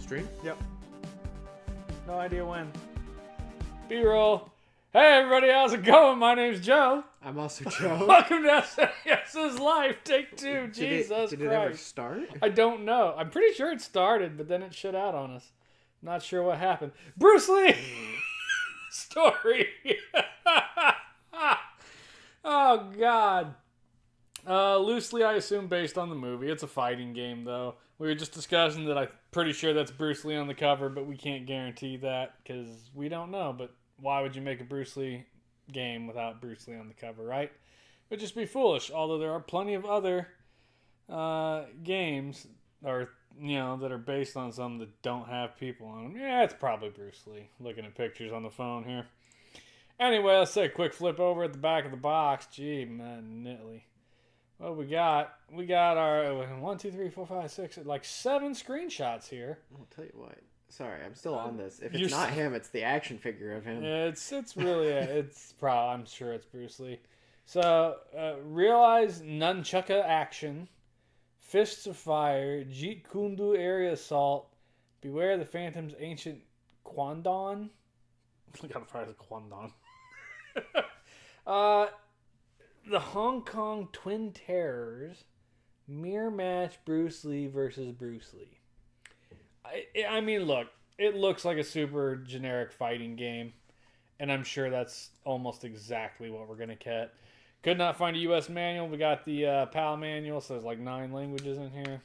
stream? Yep. No idea when. B-roll. Hey everybody, how's it going? My name's Joe. I'm also Joe. Welcome to SNES's Life, take 2. Jesus Christ. Did it ever start? I don't know. I'm pretty sure it started, but then it shut out on us. Not sure what happened. Bruce Lee story. Oh, God. Loosely, I assume, based on the movie. It's a fighting game, though. We were just discussing that I'm pretty sure that's Bruce Lee on the cover, but we can't guarantee that because we don't know. But why would you make a Bruce Lee game without Bruce Lee on the cover, right? It would just be foolish. Although there are plenty of other games or that are based on some that don't have people on them. Yeah, it's probably Bruce Lee. Looking at pictures on the phone here. Anyway, let's take a quick flip over at the back of the box. Gee, man, nitly. What we got? We got our 1, 2, 3, 4, 5, 6, like 7 screenshots here. I'll tell you what. Sorry, I'm still on this. If it's not him, it's the action figure of him. Yeah, it's really it's probably, I'm sure it's Bruce Lee. So realize nunchucka action, fists of fire, Jeet Kune Do area assault, beware the Phantom's ancient Kwandon. I gotta try the Kwandon. The Hong Kong Twin Terrors, mirror match Bruce Lee versus Bruce Lee. I mean, look, it looks like a super generic fighting game, and I'm sure that's almost exactly what we're going to get. Could not find a U.S. manual. We got the PAL manual, so there's like 9 languages in here.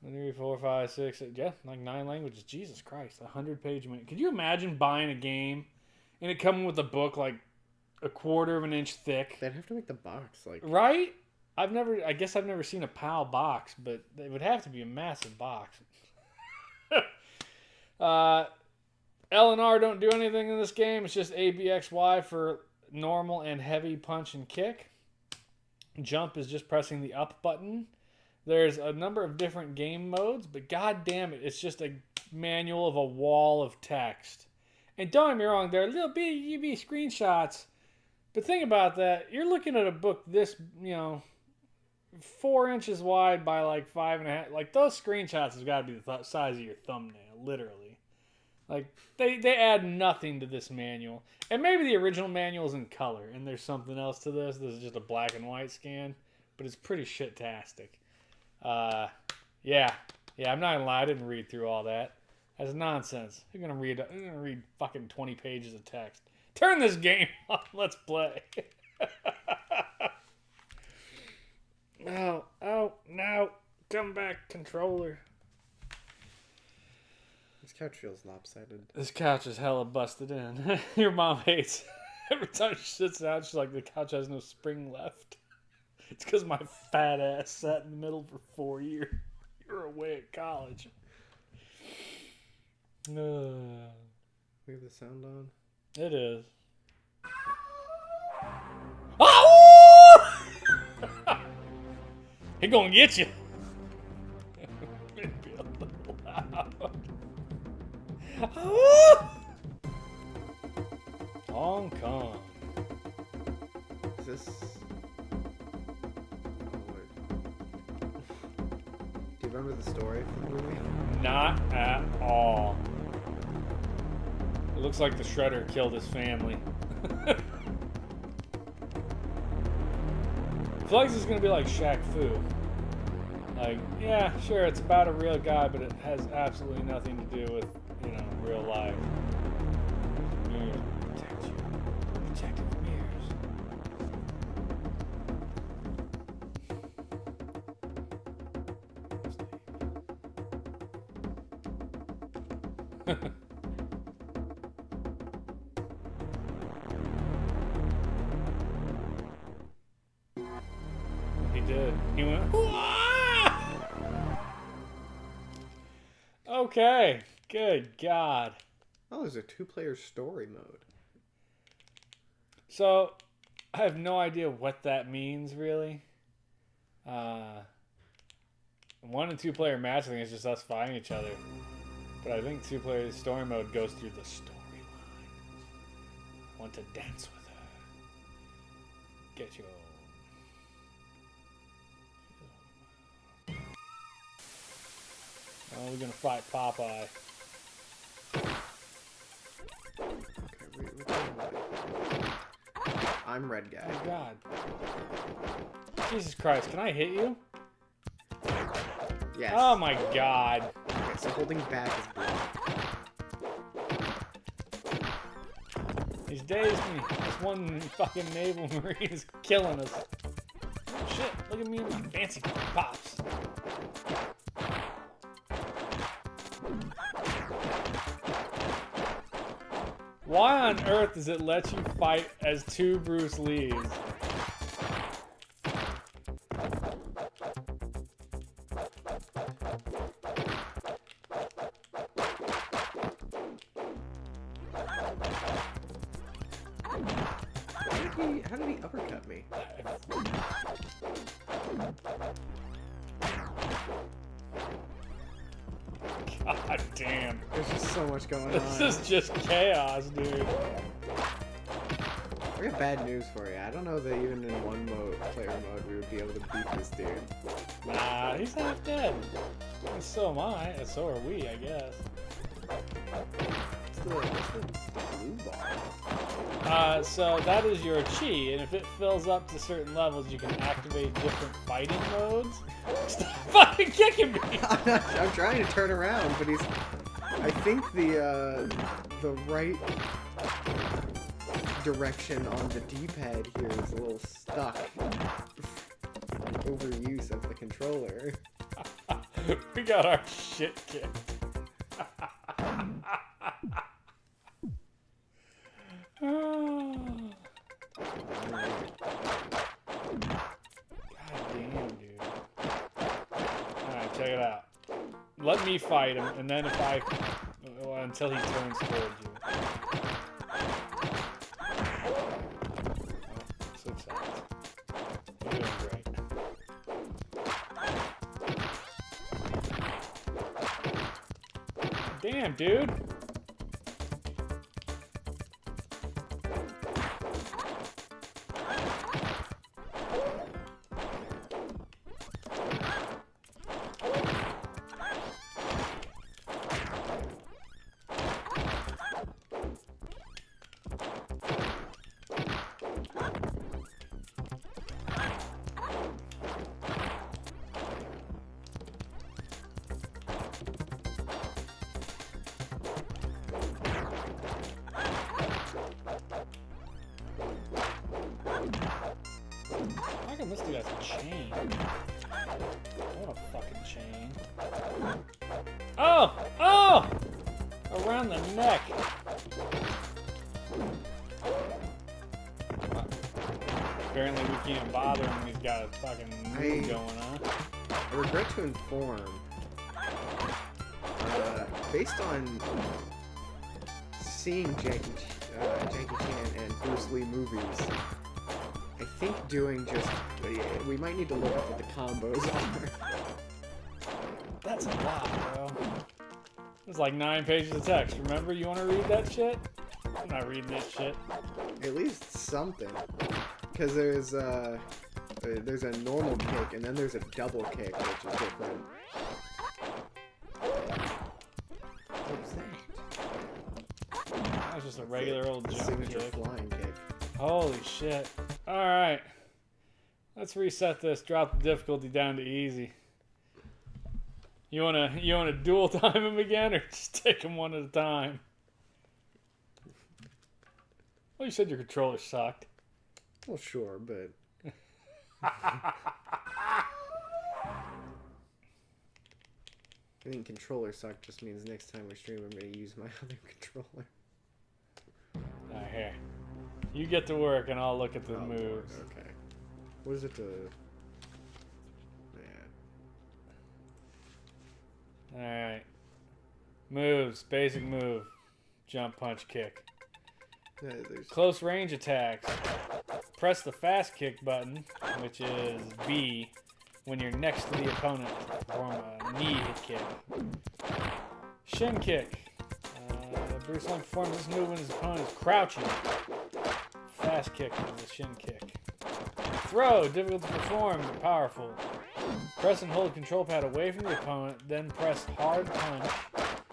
1, 3, 4, 5, 6, yeah, like 9 languages. Jesus Christ, 100-page manual. Could you imagine buying a game and it coming with a book like a 1/4 of an inch thick? They'd have to make the box like right. I guess I've never seen a PAL box, but it would have to be a massive box. L and R don't do anything in this game. It's just A, B, X, Y for normal and heavy punch and kick. Jump is just pressing the up button. There's a number of different game modes, but god damn it, it's just a manual of a wall of text. And don't get me wrong, there are little bitty screenshots, but think about that. You're looking at a book this, 4 inches wide by like 5.5. Like those screenshots has got to be the size of your thumbnail, literally. Like they add nothing to this manual. And maybe the original manual is in color, and there's something else to this. This is just a black and white scan, but it's pretty shit-tastic. Yeah. I'm not gonna lie. I didn't read through all that. That's nonsense. I'm gonna read fucking 20 pages of text. Turn this game on. Let's play. Oh, no. Come back, controller. This couch feels lopsided. This couch is hella busted in. Your mom hates it. Every time she sits down, she's like, the couch has no spring left. It's because my fat ass sat in the middle for 4 years. You were away at college. We have the sound on? It is. Oh! He gonna get you. Maybe a little loud. Oh! Hong Kong. Is this? Do you remember the story from the movie? Not at all. It looks like the Shredder killed his family. I feel like this is going to be like Shaq Fu. Like, yeah, sure, it's about a real guy, but it has absolutely nothing to do with, real life. Mirrors protect you. Protective mirrors. He did. He went, "Wah!" Okay. Good God. Oh, there's a 2-player story mode. So, I have no idea what that means, really. 1 and 2-player match, I think it's just us fighting each other. But I think 2-player story mode goes through the storyline. I want to dance with her. Get your... Oh, we're gonna fight Popeye. Okay, I'm red guy. Oh God. Jesus Christ, can I hit you? Yes. Oh my God. Okay, so holding back is block. He's dazed me. This one fucking naval marine is killing us. Oh, shit, look at me and my fancy pops. Why on earth does it let you fight as two Bruce Lees? How did he uppercut me? God damn. There's just so much going on. This is just chaos, dude. I got bad news for you. I don't know that even in one player mode we would be able to beat this dude. Nah, he's half dead. And so am I, and so are we, I guess. What's the blue bar? So that is your chi, and if it fills up to certain levels, you can activate different fighting modes. Stop fucking kicking me! I'm trying to turn around, but he's... I think the right direction on the D-pad here is a little stuck. Overuse of the controller. We got our shit kicked. God damn, dude. Alright, check it out. Let me fight him, and then if I... well, until he turns towards you. Oh, 6 seconds. You're doing great. Damn, dude. How come this dude has a chain? I want a fucking chain. Oh! Oh! Around the neck. Apparently we can't bother him when he's got a fucking move going on. I regret to inform, based on seeing Jackie Chan and Bruce Lee movies, I think doing just... we might need to look up what the combos are. That's a lot, bro. It's like 9 pages of text. Remember, you want to read that shit? I'm not reading that shit. At least something. Because there's a normal kick, and then there's a double kick, which is different. What was that? That was just a regular old jump Signature kick. flying kick. Holy shit. Alright. Let's reset this. Drop the difficulty down to easy. You wanna dual time him again, or just take him one at a time? Well, you said your controller sucked. Well, sure, but... I think controller suck just means next time we stream I'm going to use my other controller. Alright, here. You get to work and I'll look at the moves. Okay. What is it to... Yeah. Alright. Moves. Basic move. Jump, punch, kick. There's... Close range attacks. Press the fast kick button, which is B, when you're next to the opponent to perform a knee hit kick. Shin kick. Bruce Lee performs this move when his opponent is crouching. Fast kick is the shin kick. Throw. Difficult to perform, but powerful. Press and hold control pad away from the opponent, then press hard punch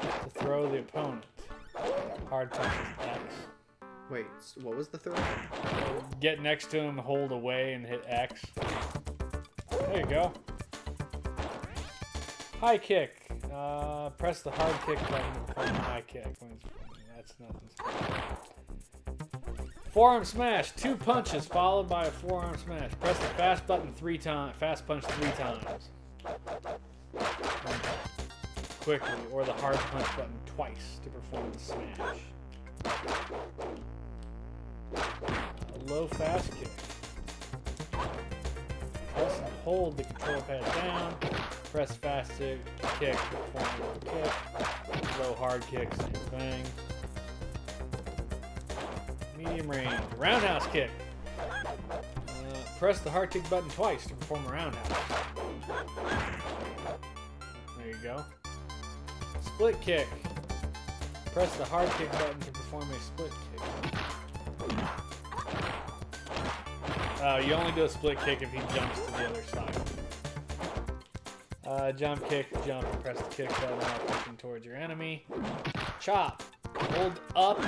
to throw the opponent. Hard punch is X. Wait, what was the throw? Get next to him, hold away, and hit X. There you go. High kick. Press the hard kick button for the high kick. That's nothing special. Forearm smash. 2 punches followed by a forearm smash. Press the fast button 3 times. Fast punch 3 times. Quickly, or the hard punch button twice to perform the smash. Low fast kick. Press and hold the control pad down. Press fast kick to perform a low kick. Low hard kick, same thing. Medium range. Roundhouse kick. Press the hard kick button twice to perform a roundhouse. There you go. Split kick. Press the hard kick button to perform a split kick. You only do a split kick if he jumps to the other side. Jump kick, jump, and press the kick button while pushing towards your enemy. Chop. Hold up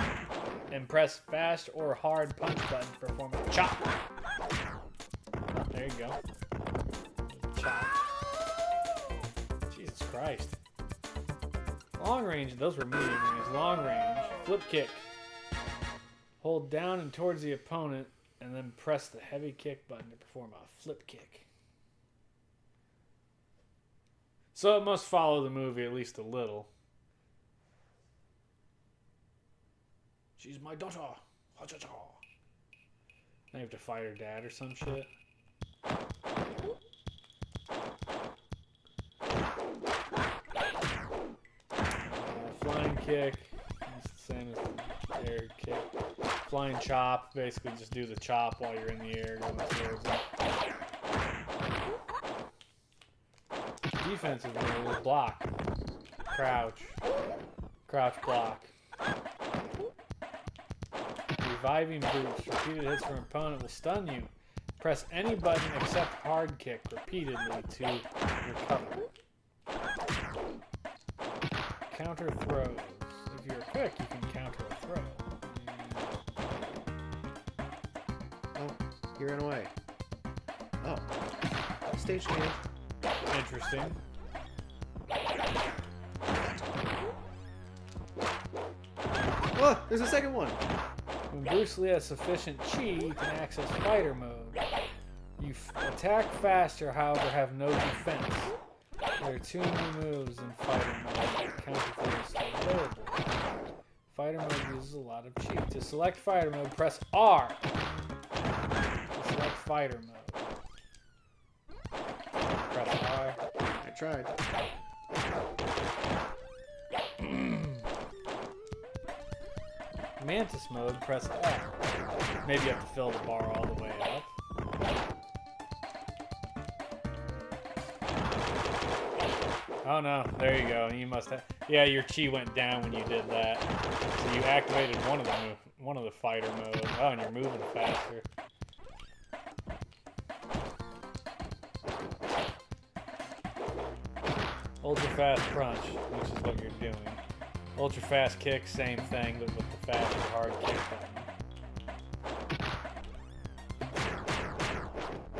and press fast or hard punch button to perform a chop. Oh, there you go. Chop. Jesus Christ. Long range, those were medium range. Long range. Flip kick. Hold down and towards the opponent, and then press the heavy kick button to perform a flip kick. So it must follow the movie at least a little. She's my daughter. Now you have to fight her dad or some shit. Flying kick. It's the same as the air kick. Flying chop. Basically just do the chop while you're in the air going towards them. Defensive move. Block. Crouch. Crouch block. Reviving boost. Repeated hits from an opponent will stun you. Press any button except hard kick repeatedly to recover. Counter throws. If you're quick, you can counter a throw. Oh, he ran away. Oh. Stage change. Interesting. Oh, there's a second one. When Bruce Lee has sufficient chi, you can access fighter mode. You attack faster, however, have no defense. There are 2 new moves in fighter mode. Counter is still available. Fighter mode uses a lot of chi. To select fighter mode, press R. To select fighter mode. Press R. I tried. Mantis mode, press F. Maybe you have to fill the bar all the way up. Oh no, there you go. You must have. Yeah, your chi went down when you did that. So you activated one of the fighter modes. Oh, and you're moving faster. Ultra fast punch, which is what you're doing. Ultra fast kick, same thing, but with the fast or hard kick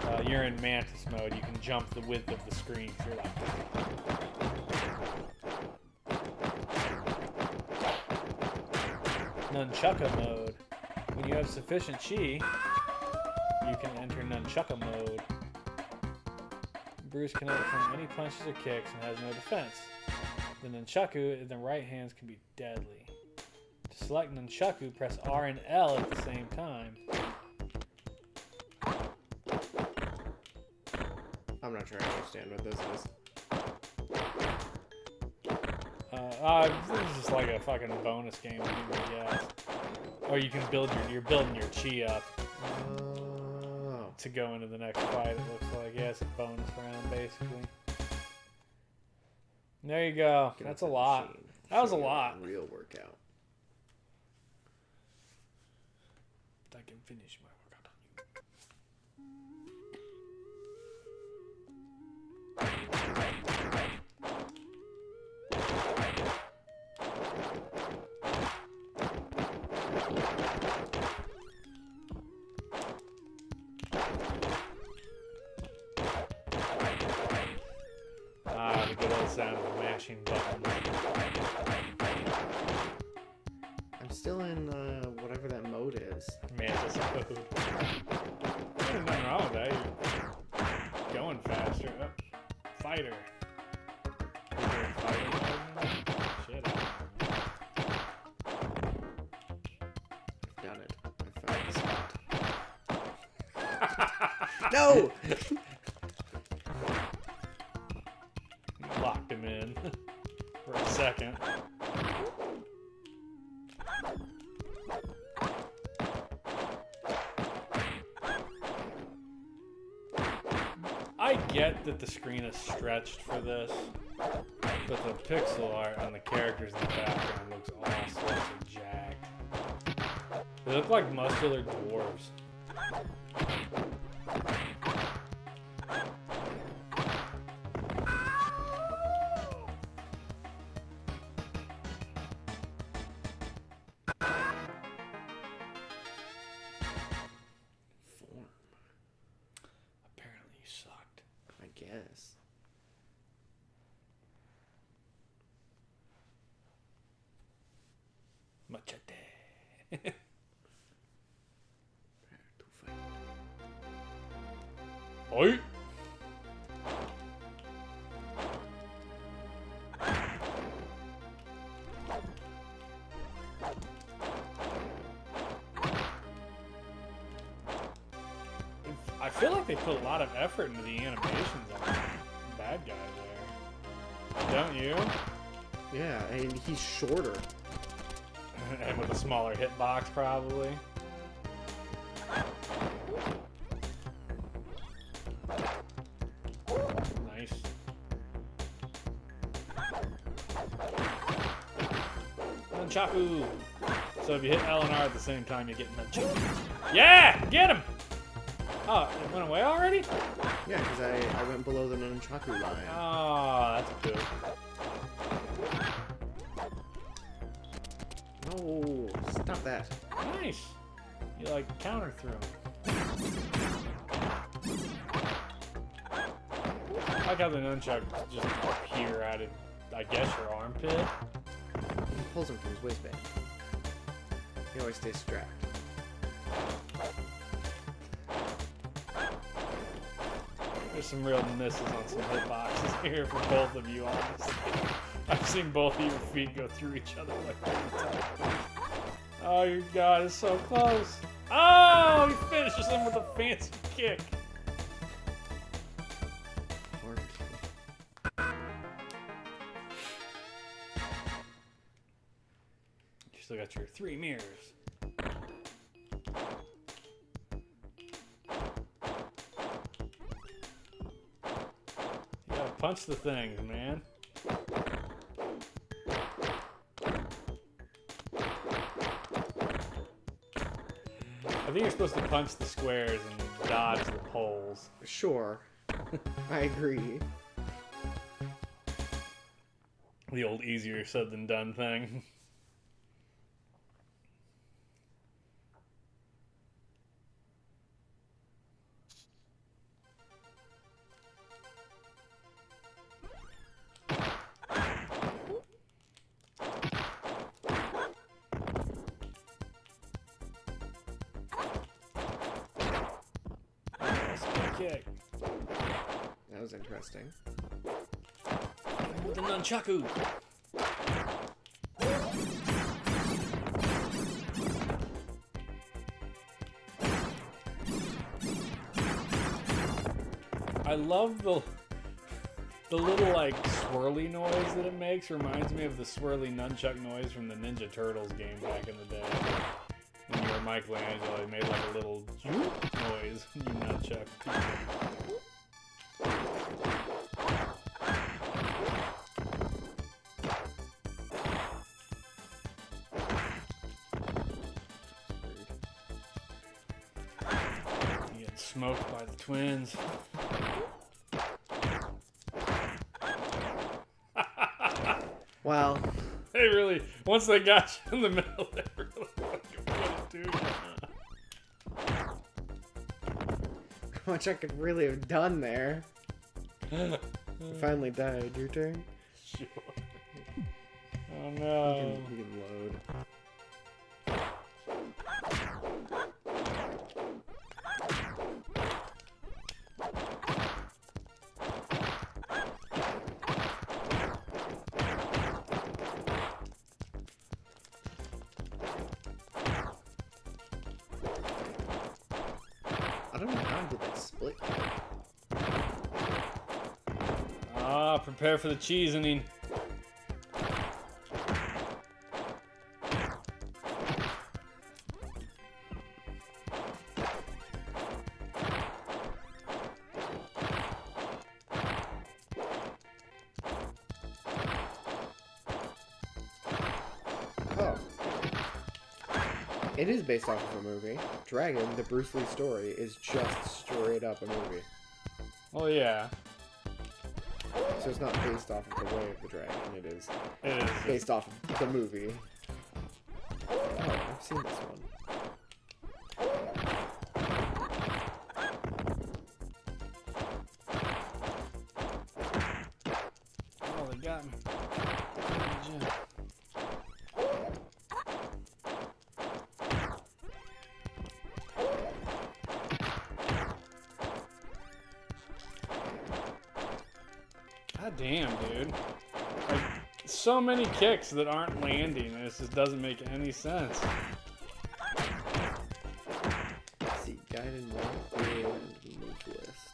button. You're in Mantis mode. You can jump the width of the screen if you're like that. Nunchaka mode. When you have sufficient chi, you can enter Nunchaka mode. Bruce can overcome any punches or kicks and has no defense. The Nunchaku in the right hands can be deadly. To select Nunchaku, press R and L at the same time. I'm not sure I understand what this is. This is just like a fucking bonus game, I guess. Or you can you're building your chi up to go into the next fight, it looks like. Yeah, it's a bonus round, basically. There you go. That's a lot. That was a lot. Real workout. I can finish my workout on sound of mashing buttons. I'm still in whatever that mode is. Mantis mode. There's nothing wrong with that. You're going faster. Oh, fighter. Is there a fighter mode now? Shit, I don't know. I've done it. I found the spot. No! Locked him in for a second. I get that the screen is stretched for this, but the pixel art on the characters in the background looks all sorts of jacked. They look like muscular dwarves. Form, Apparently you sucked. I guess. Machete. To fight. Oi! I feel like they put a lot of effort into the animations on the bad guy there. Don't you? Yeah, and he's shorter. And with a smaller hitbox, probably. Nice. Nunchaku! So if you hit L and R at the same time, you get Nunchaku. Yeah! Get him! Oh, it went away already? Yeah, because I went below the nunchaku line. Oh, that's good. No, stop that. Nice! You like counter throw. I like how the nunchuck just appear out of, I guess, your armpit. He pulls him from his waistband. He always stays strapped. There's some real misses on some hitboxes here for both of you, honestly. I've seen both of your feet go through each other like 3 times. Oh, your god is so close. Oh, he finishes him with a fancy kick. You still got your 3 mirrors. You gotta punch the things, man. I think you're supposed to punch the squares and dodge the poles. Sure. I agree. The old easier said than done thing. Kick. That was interesting. With the nunchaku. I love the little like swirly noise that it makes. Reminds me of the swirly nunchuck noise from the Ninja Turtles game back in the day. When you were Michelangelo, it made like a little noise when you nunchuck. You get smoked by the twins. Well, They really, once they got you in the middle, they really fucking put it to you. how much I could really have done there. You finally died. Your turn. sure. Oh no. You can load. I don't know how I did that split. Ah, prepare for the cheesening. Oh. It is based off of a movie. Dragon, the Bruce Lee story, is just straight up a movie. Well, yeah. So it's not based off of the way of the dragon. It is It is. based off of the movie. Oh, I've seen this one. Oh, they got me. God damn, dude. Like, so many kicks that aren't landing, and it just doesn't make any sense. Let's see, guided walkthrough and move list.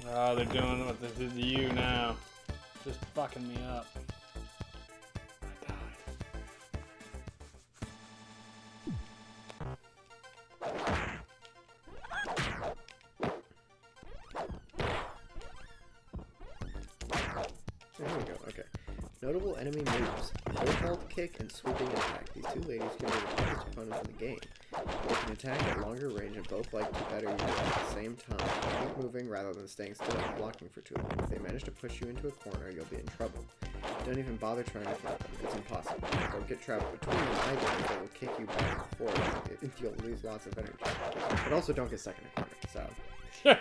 Oh, they're doing what they did to you now. Just fucking me up. I died. Here we go, okay. Notable enemy moves. Hold kick and sweeping attack. These two ladies can be the toughest opponents in the game. They can attack at longer range and both like to better you at the same time. Keep moving rather than staying still and blocking for too long. If they manage to push you into a corner, you'll be in trouble. Don't even bother trying to fight them. It's impossible. Don't get trapped between them either, as they will kick you back and forth. You'll lose lots of energy. But also don't get stuck in a corner, so...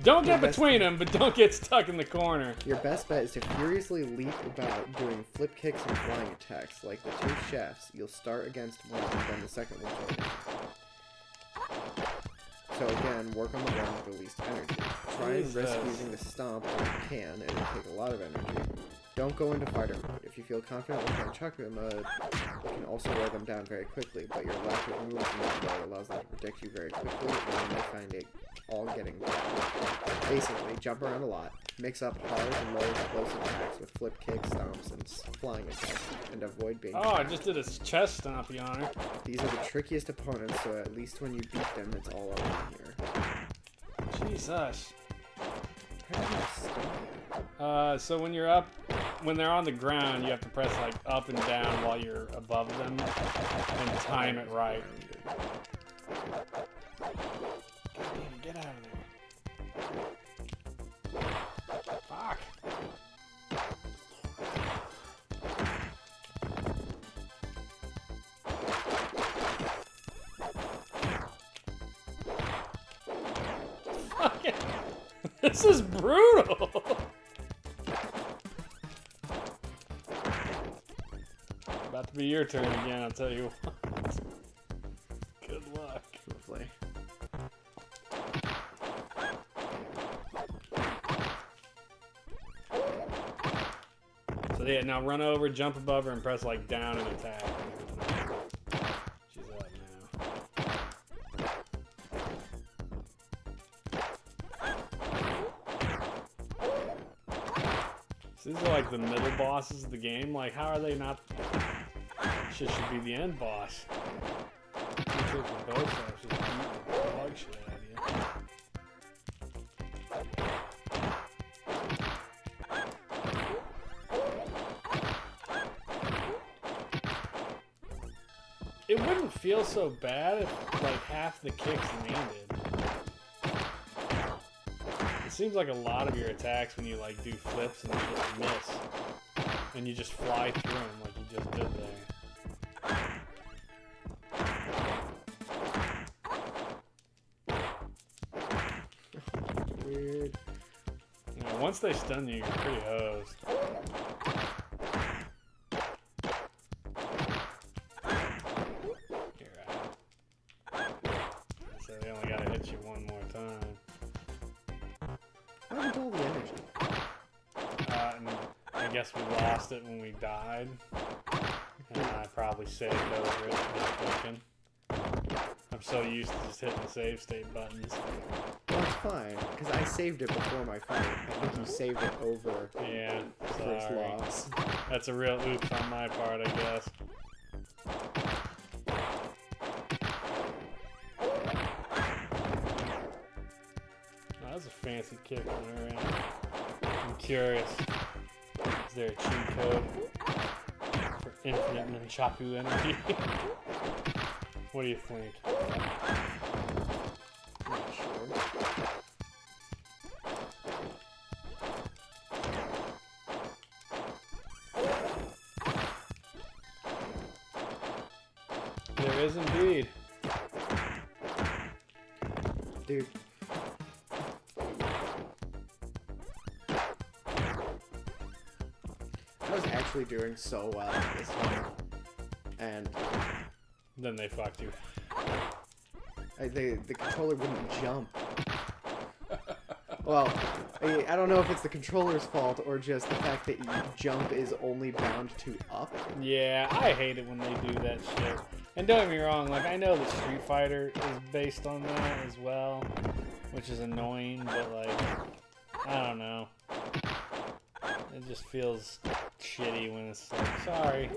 Don't get between them, but don't get stuck in the corner. Your best bet is to furiously leap about doing flip kicks and flying attacks. Like the two chefs, you'll start against one and then the second one joins. So again, work on the one with the least energy. Try and risk using the stomp when you can, and it'll take a lot of energy. Don't go into fighter mode. If you feel confident with chakra mode, you can also wear them down very quickly, but your lack of moves in that mode allows them to predict you very quickly, and you may find it all getting bad. Basically, jump around a lot, mix up hard and low explosive attacks with flip kicks, stomps, and flying attacks, and avoid being Oh, I just did a chest stompy on her. These are the trickiest opponents, so at least when you beat them, it's all over here. Jesus. How do you stop? So when you're up, when they're on the ground, you have to press like up and down while you're above them and time it right. Damn, get out of there. Fuck. Fucking, this is brutal. About to be your turn again, I'll tell you what. Good luck. Lovely. So yeah, now run over, jump above her, and press like down and attack. She's up now. So these are like the middle bosses of the game. Like, how are they not? Shit should be the end boss. For both sides, just beat the dog shit out of you. It wouldn't feel so bad if like half the kicks landed. It seems like a lot of your attacks when you like do flips and shit miss, and you just fly through them like you just did there. Yeah, once they stun you, you're pretty hosed. You're out. So they only gotta hit you one more time. How did all the energy? And I guess we lost it when we died. And I probably saved over it, not thinking. I'm so used to just hitting the save state buttons. Well, it's fine, because I saved it before my fight. I think you saved it over Yeah, the first sorry. loss. That's a real oops on my part, I guess. Oh, that's a fancy kick on her end. I'm curious. Is there a cheat code for infinite Nunchaku energy? What do you think? Not sure. There is indeed. Dude. I was actually doing so well at this one. And Then they fucked you. the controller wouldn't jump. Well, I don't know if it's the controller's fault or just the fact that jump is only bound to up. Yeah, I hate it when they do that shit. And don't get me wrong, like, I know that Street Fighter is based on that as well, which is annoying, but, like, I don't know. It just feels shitty when it's like, sorry.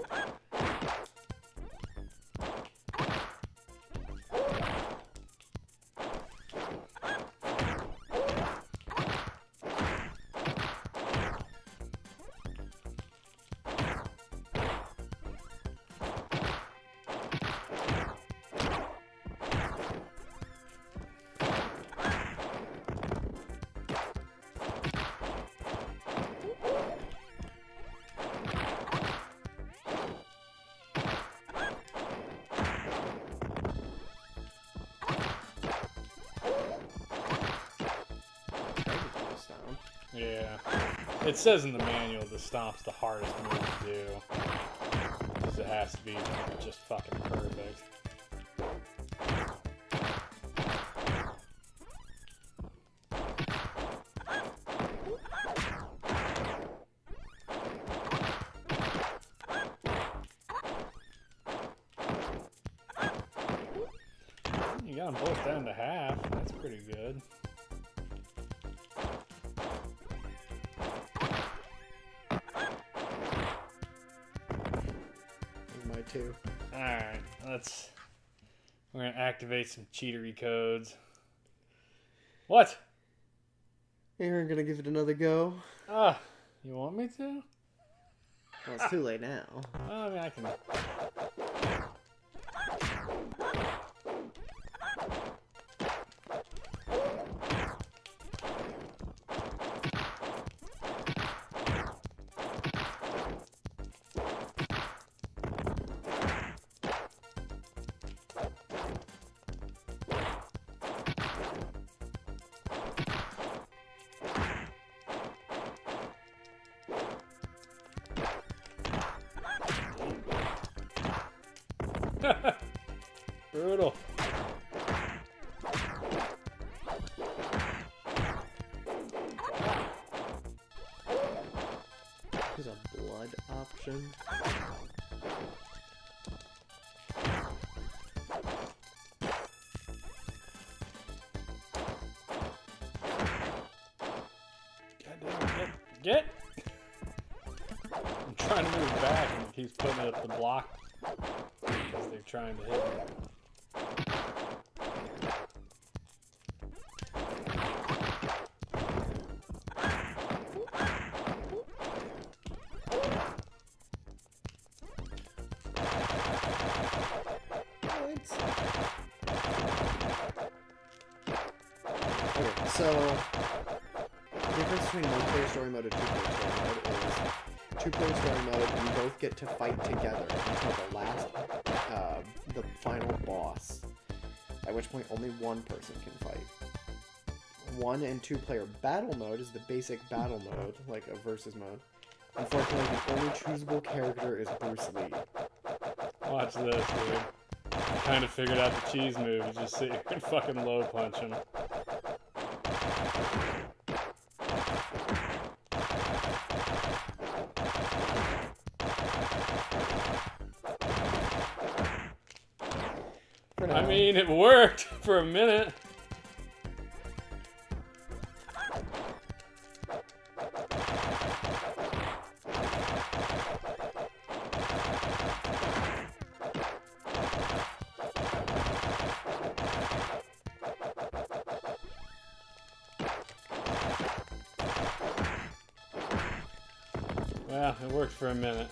Yeah. It says in the manual the stomp's the hardest move to do. Because it has to be just fucking perfect. You got them both down to half. That's pretty good. Too. Alright, we're gonna activate some cheatery codes. What? You're gonna give it another go? You want me to? Well, it's too late now. Well, I mean, I can. Brutal. There's a blood option. Goddamn, get! I'm trying to move back and he keeps putting up the block because they're trying to hit me. Okay, so the difference between one-player story mode and two-player story mode is two-player story mode, you both get to fight together until the last, the final boss, at which point only one person can fight. 1 and 2 player battle mode is the basic battle mode, like a versus mode. Unfortunately, the only choosable character is Bruce Lee. Watch this, dude. I kind of figured out the cheese move. You just sit here and fucking low punch him. I mean, it worked for a minute. Well, it worked for a minute.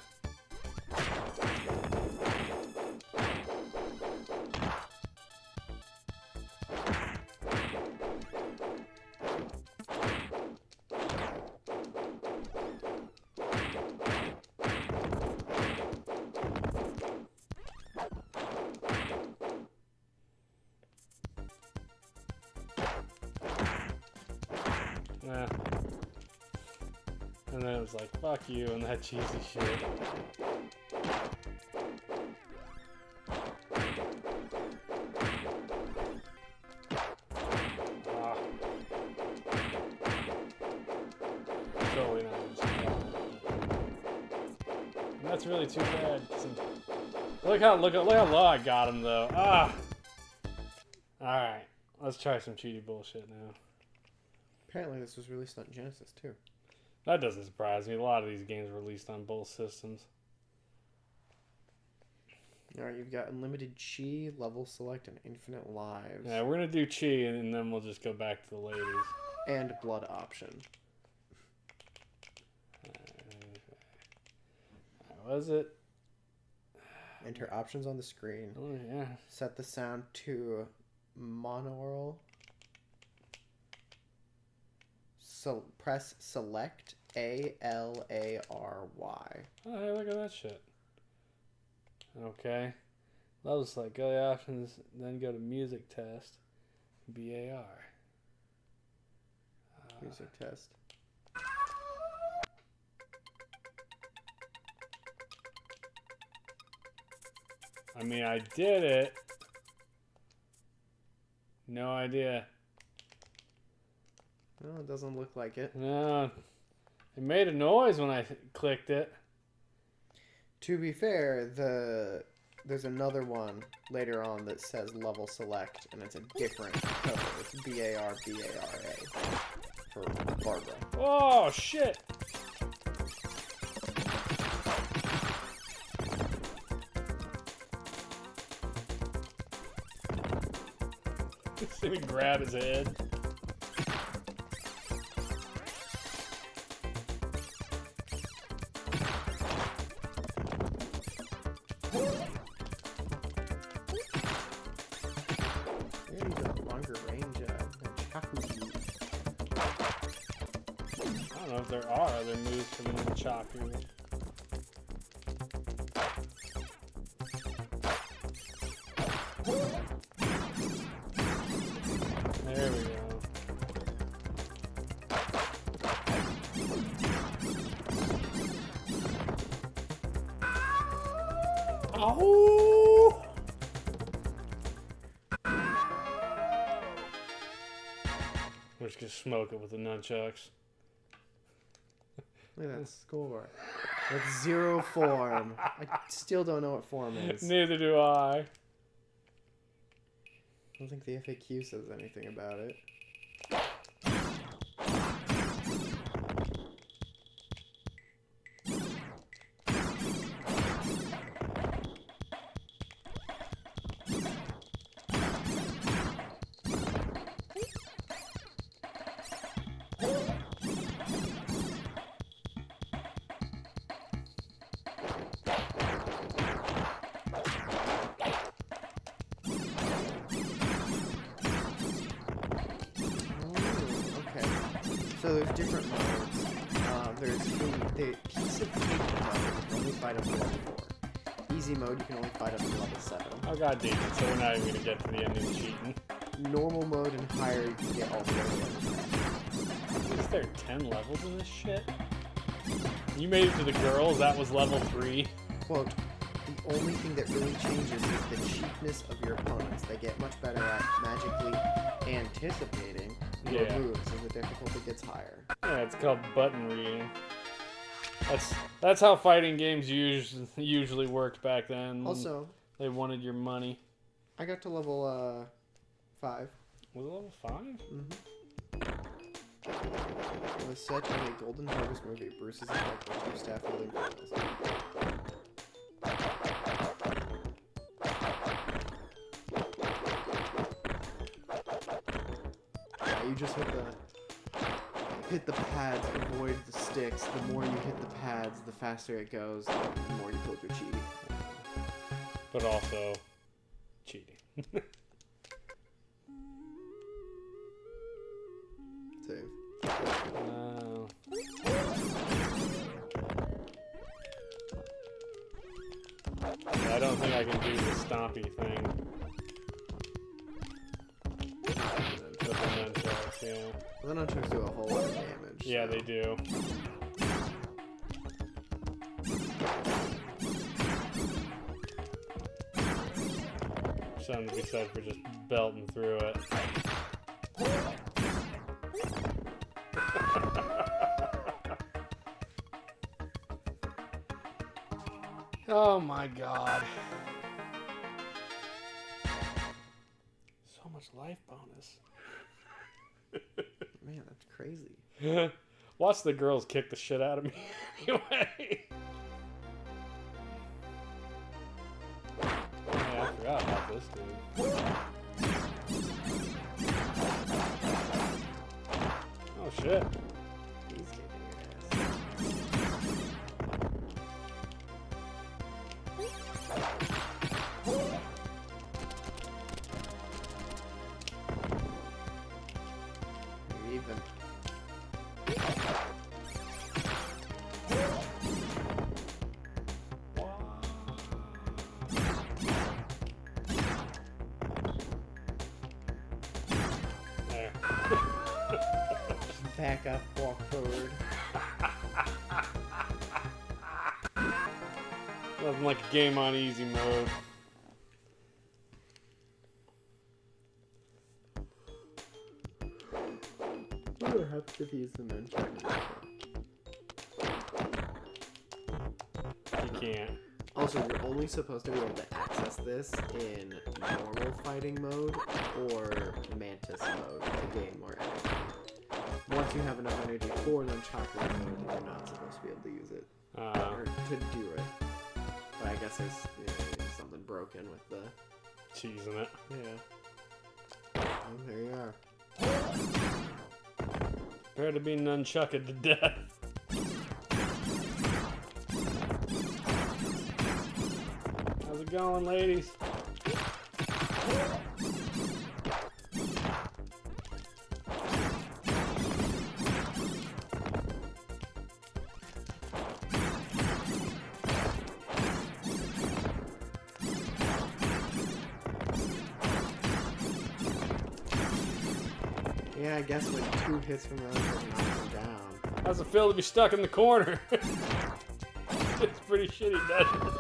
Yeah. And then it was like, fuck you and that cheesy shit. Ah. Totally not understanding. And that's really too bad. Look how low I got him though. Ah. Alright. Let's try some cheaty bullshit now. Apparently this was released on Genesis too. That doesn't surprise me. A lot of these games were released on both systems. Alright, you've got unlimited chi, level select, and infinite lives. Yeah, we're gonna do chi and then we'll just go back to the ladies. And blood option. How was it? Enter options on the screen. Oh yeah. Set the sound to monaural. So press select ALARY. Oh, hey, look at that shit. Okay. Level select, go to the options, then go to music test. BAR. Music test. I mean, I did it. No idea. Well, it doesn't look like it. No. It made a noise when I clicked it. To be fair, there's another one later on that says level select, and it's a different code. It's BARBARA for Barbara. Oh, shit. See me grab his head. I don't know if there are other moves for the Chaku. There we go. Oh! We're just gonna smoke it with the nunchucks. Look at that score. That's 0 form. I still don't know what form is. Neither do I. I don't think the FAQ says anything about it. So there's different modes. There's the piece of cake mode, you can only fight up to level 4. Easy mode, you can only fight up to level 7. Oh god damn it, so we're not even gonna get to the ending cheating. Normal mode and higher, you can get all the way to level 10. there are 10 levels in this shit? You made it to the girls, that was level 3. Quote, the only thing that really changes is the cheapness of your opponents. They get much better at magically anticipating your moves as the difficulty gets higher. Yeah, it's called button reading. That's how fighting games usually worked back then. Also, they wanted your money. I got to level 5. Was it level 5? Mm-hmm. It was set in a Golden Harvest movie. Bruce is attacked by 2 staff wielding criminals. Yeah, you just hit the pads, avoid the sticks. The more you hit the pads, the faster it goes, the more you build your chi. But also cheating. Save. I don't think I can do the stompy thing. With the nunchucks, yeah. Well, the nunchucks do a whole lot of damage. Yeah, so. they do. Something to be said for just belting through it. Oh my god. So much life bonus. Man, that's crazy. Watch the girls kick the shit out of me anyway. Yeah, I forgot about this dude. Oh shit. He's kicking your ass. Even. There. Back up, walk forward. Nothing like a game on easy mode. What happens if you use the nunchuck? You can't. Also, you're only supposed to be able to access this in normal fighting mode or mantis mode to gain more energy. Once you have enough energy for nunchuck mode, you're not supposed to be able to use it. Or to do it. But I guess there's something broken with the... Cheese in it. Yeah. Oh, there you are. Prepare to be nunchucked to death. How's it going, ladies? Yeah, I guess like 2 hits from those will knock him down. How's it feel to be stuck in the corner? It's pretty shitty, doesn't it?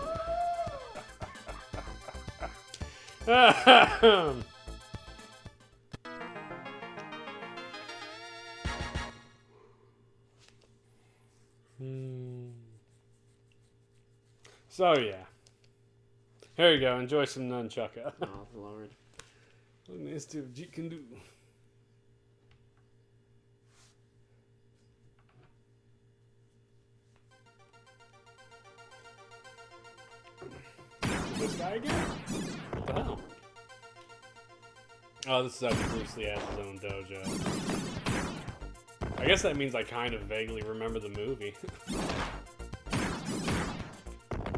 So yeah. Here you go, enjoy some nunchucka. Oh, Lord. What needs to you can do. This guy again? What the hell? Oh, this is actually Bruce Lee has his own dojo. I guess that means I kind of vaguely remember the movie.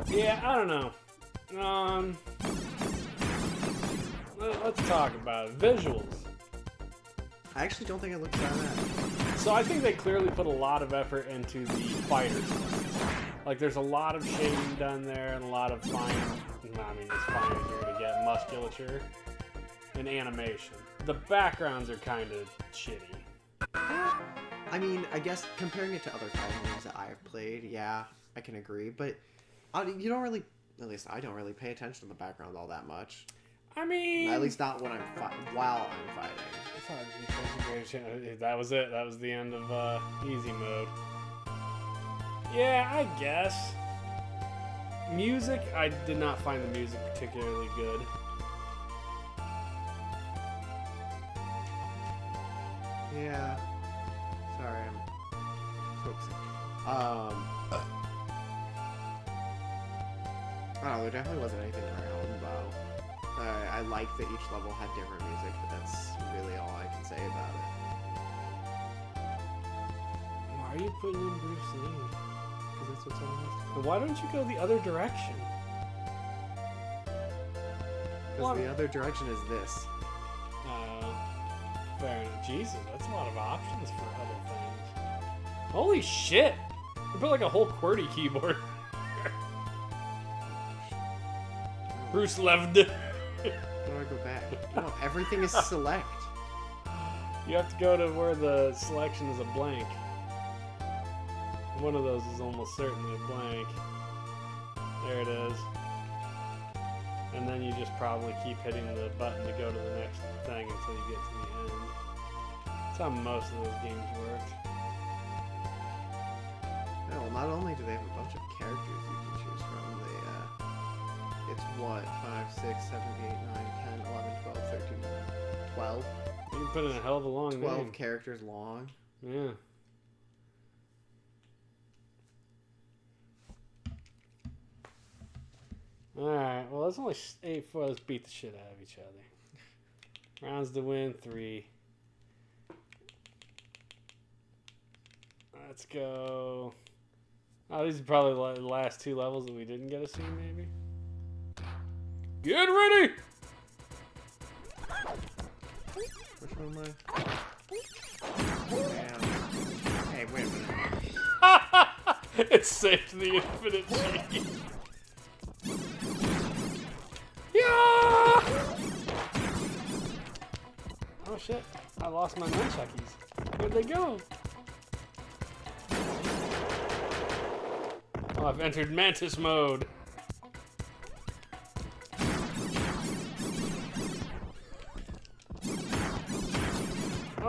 Yeah, I don't know. Let's talk about it. Visuals. I actually don't think it looks that bad. So I think they clearly put a lot of effort into the fighters. Like, there's a lot of shading done there and a lot of fine, I mean, it's fine here to get musculature and animation. The backgrounds are kind of shitty. I I mean, I guess comparing it to other fighting games that I have played, yeah, I can agree. But you don't really, at least I don't really pay attention to the background all that much. I mean, At least not when while I'm fighting. That was it. That was the end of easy mode. yeah, I guess. Music, I did not find the music particularly good. Yeah. Sorry, I'm focusing. I don't know, there definitely wasn't anything around about. I like that each level had different music, but that's really all I can say about it. Why are you putting in Bruce Lee? Because that's what's on the list. And why don't you go the other direction? Because the other direction is this. Fair enough. Jesus, that's a lot of options for other things. Holy shit! You put like a whole QWERTY keyboard. Bruce left. How do I go back? No, everything is select. You have to go to where the selection is a blank. One of those is almost certainly a blank. There it is. And then you just probably keep hitting the button to go to the next thing until you get to the end. That's how most of those games work. No, well, not only do they have a bunch of characters you can choose from, it's what, 5, 6, 7, 8, 9, 10, 11, 12, 13, 12? You can put in a hell of a long 12 name. characters long. Yeah. Alright, well, it's only 8-4. Let's beat the shit out of each other. Rounds to win, 3. Let's go. Oh, these are probably the last 2 levels that we didn't get to see, maybe. Get ready! Which one am I? Damn. Hey, wait a minute. It's saved the infinite cheat. Yeah! Oh shit, I lost my nunchuckies. Where'd they go? Oh, I've entered Mantis mode.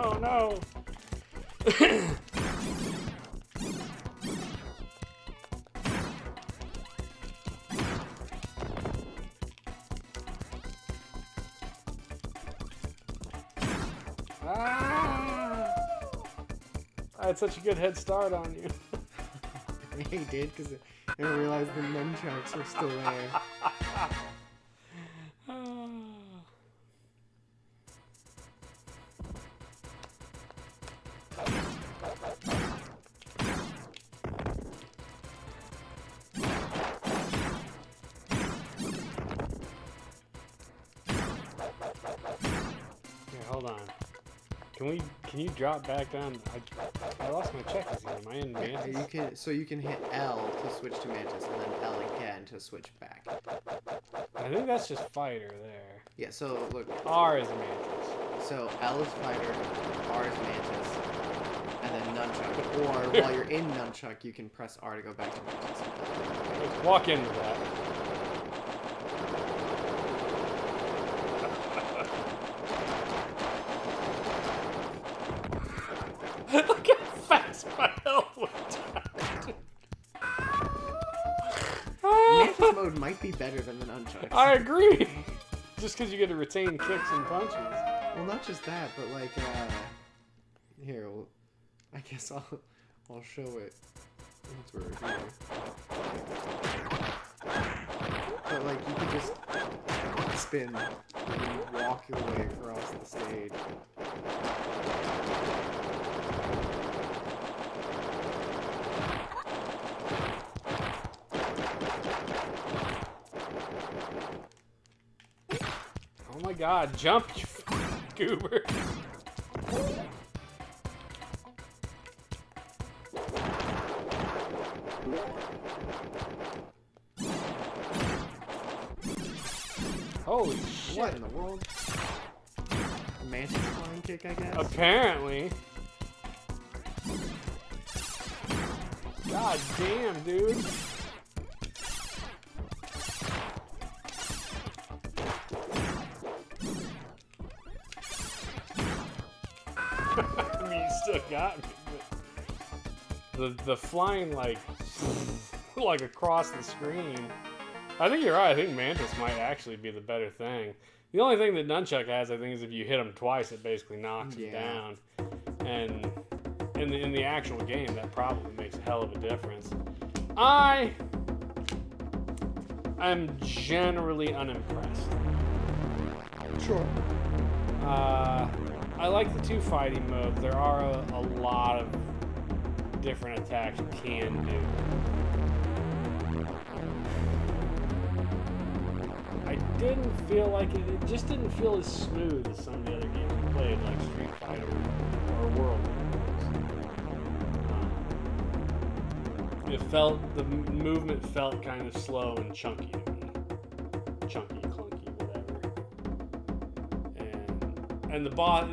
Oh no! Ah! I had such a good head start on you. He did, because I didn't realize the nunchucks were still there. Here, hold on. Can you drop back down? I lost my checkies here. Am I in Mantis? You can hit L to switch to Mantis, and then L again to switch back. I think that's just fighter there. Yeah, so look. R is Mantis. So L is fighter, R is Mantis, and then nunchuck. Or while you're in nunchuck, you can press R to go back to Mantis. Let's walk into that. Look how fast my health went down. Mantis mode might be better than the nunchucks. I agree. Just because you get to retain kicks and punches. Well, not just that, but like, here, I guess I'll show it. Once we're here. But like, you can just spin and you walk your way across the stage. Oh my god, jump, you goober. Holy shit. What in the world? Mantis flying kick, I guess? Apparently. God damn, dude. I mean, you still got me. But the flying, like across the screen. I think you're right. I think Mantis might actually be the better thing. The only thing that Nunchuck has, I think, is if you hit him twice, it basically knocks him down. And in the actual game, that probably makes a hell of a difference. I am generally unimpressed. Sure. I like the 2 fighting modes. There are a lot of different attacks you can do. I didn't feel like it just didn't feel as smooth as some of the other games we played, like Street Fighter or World Wars. The movement felt kind of slow and chunky to me. Chunky, clunky, whatever. And the boss,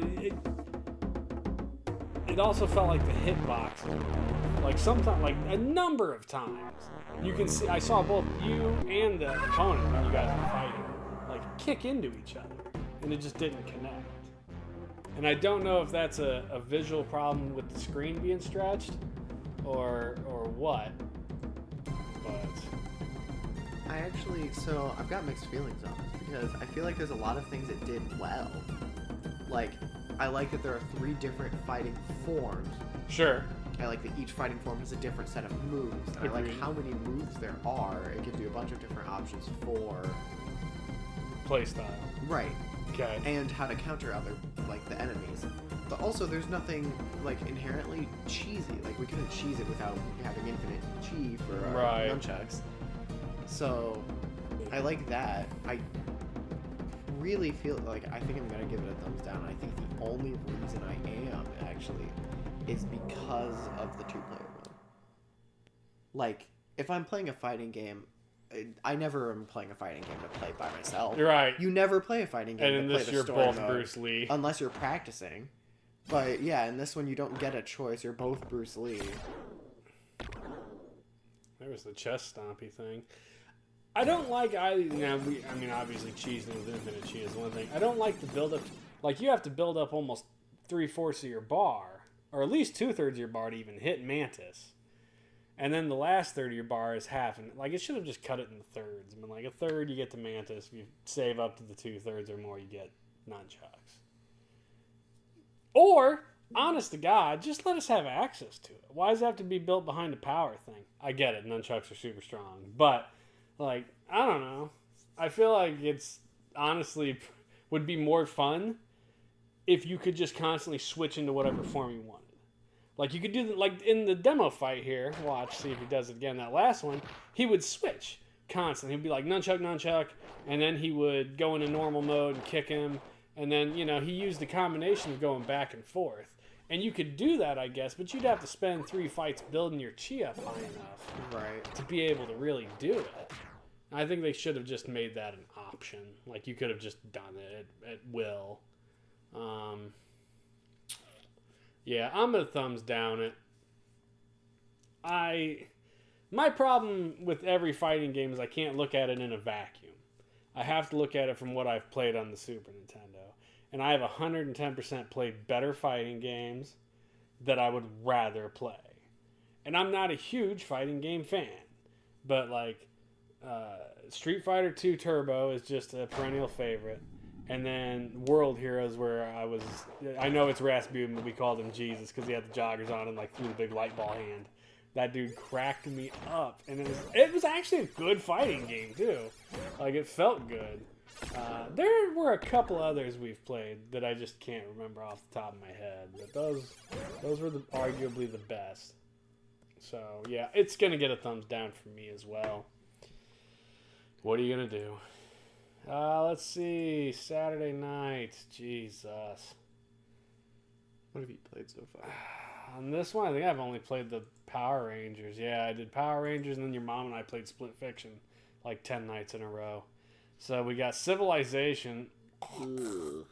it also felt like the hitbox, like sometimes, like a number of times, you can see, I saw both you and the opponent when you guys were fighting, like kick into each other, and it just didn't connect. And I don't know if that's a visual problem with the screen being stretched, or what, but... So I've got mixed feelings on this, because I feel like there's a lot of things it did well. Like, I like that there are 3 different fighting forms. Sure. I like that each fighting form has a different set of moves. And I like how many moves there are. It gives you a bunch of different options for... playstyle. Right. Okay. And how to counter other, like, the enemies. But also, there's nothing, like, inherently cheesy. Like, we couldn't cheese it without having infinite chi for our nunchucks. So, I like that. I really feel like I think I'm gonna give it a thumbs down. I think the only reason I am actually is because of the 2-player mode. Like, if I'm playing a fighting game, I never am playing a fighting game to play by myself. You're right. You never play a fighting game and to play the story you're both mode, Bruce Lee, unless you're practicing. But yeah, in this one you don't get a choice. You're both Bruce Lee. There was the chest stompy thing. I don't like obviously cheesing with infinite chi is one thing. I don't like the build up. Like, you have to build up almost 3/4 of your bar, or at least 2/3 of your bar to even hit Mantis. And then the last third of your bar is half, and like, it should have just cut it in thirds. I mean, like, a third you get to Mantis. If you save up to the 2/3 or more, you get nunchucks. Or, honest to God, just let us have access to it. Why does it have to be built behind a power thing? I get it, nunchucks are super strong, but like, I don't know. I feel like it's honestly would be more fun if you could just constantly switch into whatever form you wanted. Like, you could do like in the demo fight here. Watch, see if he does it again. That last one, he would switch constantly. He'd be like nunchuck, nunchuck, and then he would go into normal mode and kick him. And then, you know, he used the combination of going back and forth. And you could do that, I guess, but you'd have to spend 3 fights building your chi up high enough, right, to be able to really do it. I think they should have just made that an option. Like, you could have just done it at will. Yeah, I'm gonna thumbs down it. My problem with every fighting game is I can't look at it in a vacuum. I have to look at it from what I've played on the Super Nintendo. And I have 110% played better fighting games that I would rather play. And I'm not a huge fighting game fan. But, like, Street Fighter 2 Turbo is just a perennial favorite. And then World Heroes, where I know it's Rasputin, but we called him Jesus because he had the joggers on and, like, threw the big light ball hand. That dude cracked me up. And it was actually a good fighting game, too. Like, it felt good. There were a couple others we've played that I just can't remember off the top of my head. But those were arguably the best. So, yeah, it's going to get a thumbs down from me as well. What are you going to do? Let's see. Saturday night. Jesus. What have you played so far? On this one, I think I've only played the Power Rangers. Yeah, I did Power Rangers, and then your mom and I played Split Fiction like 10 nights in a row. So we got Civilization. Dude,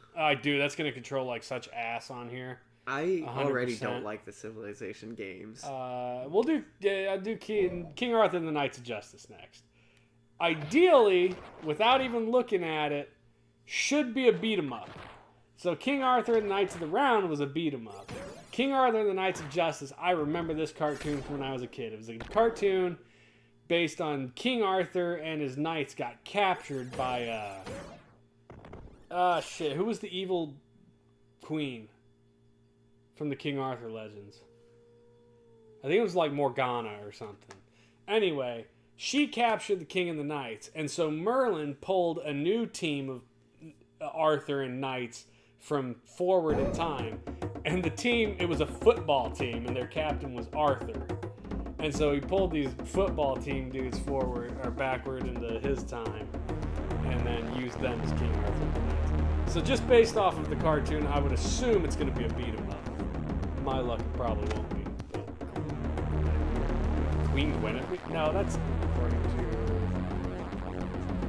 that's going to control like such ass on here. I already 100%. don't like the Civilization games. We'll do. I'll do King Arthur and the Knights of Justice next. Ideally, without even looking at it, should be a beat 'em up. So King Arthur and the Knights of the Round was a beat 'em up. King Arthur and the Knights of Justice. I remember this cartoon from when I was a kid. It was a cartoon based on King Arthur and his knights got captured by who was the evil queen from the King Arthur legends? I think it was like Morgana or something. Anyway, she captured the king and the knights, and so Merlin pulled a new team of Arthur and knights from forward in time. And the team, it was a football team, and their captain was Arthur. And so he pulled these football team dudes forward or backward into his time, and then used them as King Arthur. So just based off of the cartoon, I would assume it's going to be a beat 'em up. My luck, it probably won't be. But Queen Guinevere? No, that's According to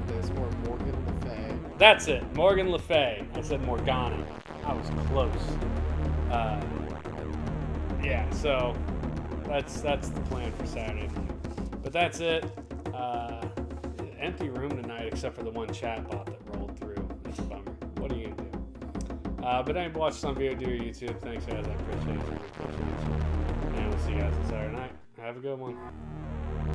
there's more Morgan Le Fay. that's it. Morgan Le Fay. I said Morgana. I was close. Yeah. So that's the plan for Saturday. But that's it. Empty room tonight, except for the one chat bot that rolled through. That's a bummer. What are you gonna do? But I watched some video do YouTube. Thanks, guys. I appreciate it. And we'll see you guys on Saturday night. Have a good one.